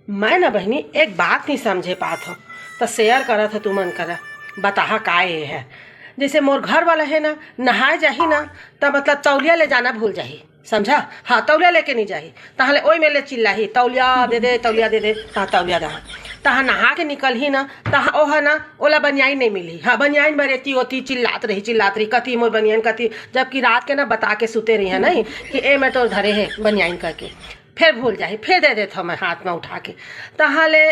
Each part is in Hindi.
मैं ना बहनी एक बात नहीं समझे पात हो तो शेयर करत हो तुमन करा बताहा का ये है। जैसे मोर घर वाला है ना नहाए जाही ना तो मतलब तौलिया ले जाना भूल जाही, समझा। हाँ तौलिया लेके नहीं जाही तहले ओई में ले चिल्लाही तौलिया दे दे तौलिया दे दे। हाँ तौलिया दहा तहा नहा के निकल ही ना तहा ओह ना ओला बनियाइन नहीं मिली। हाँ बनियाइन में रहती होती चिल्लात रही कति मोर बनियाइन कति, जबकि रात के ना बता के सुते रही है नहीं कि ए मैं तो धरे है बनियाइन करके। फिर भूल जाही फिर दे देता हूँ मैं हाथ में उठा के, तहाँ ले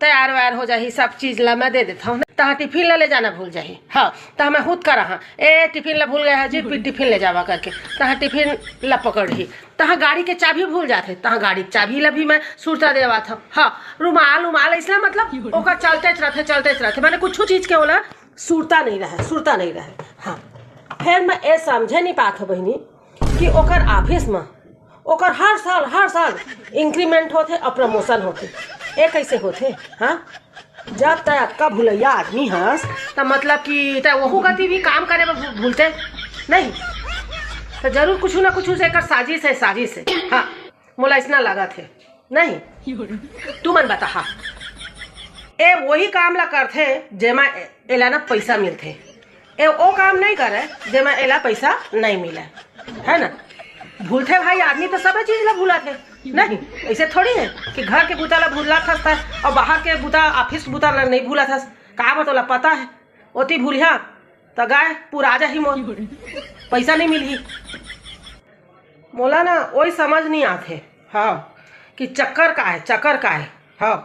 तैयार वैयार हो जाही सब चीज़ ला मैं दे देता हूँ। तहाँ टिफिन ला ले जाना भूल जाही। हाँ तहाँ मैं खुद करा हाँ ए टिफिन ला भूल गया है जी टिफिन ले जावा करके तहाँ टिफिन ला पकड़ ही। तहाँ गाड़ी के चाबी भूल जाते तहाँ गाड़ी चाबी ला भी मैं सुरता देवा था। हाँ रुमाल उमाल इसलिए मतलब ओका चलते रहते मैंने कुछ चीज़ के बोला सुरता नहीं रहे। हाँ फिर मैं ये समझे नहीं पात हो बहनी कि ओकर ऑफिस में ओकर हर साल इंक्रीमेंट होते और प्रमोशन होते। ये कैसे होते? हाँ जब तक का भूलैया आदमी हंस तो मतलब कि वहू गति भी काम करे में भूलते नहीं तो जरूर कुछ ना कुछ से एकर साजिश है। हाँ मोला इतना लगा थे नहीं तू मन बता। हाँ ए वही काम ला करते जेमा एला ना पैसा मिलते, ए वो काम नहीं करे जेमा एला पैसा नहीं मिले, है ना। भूलते भाई आदमी तो सब चीज ला भूला थे नहीं, ऐसे थोड़ी है कि घर के बूता ला भूला था और बाहर के बूता ऑफिस बूता ला नहीं भूला था। कहा बतौला पता है ओती भूलिया तो गाय पूरा जा ही मोल पैसा नहीं मिली। मोला ना वही समझ नहीं आते हाँ कि चक्कर का है। हाँ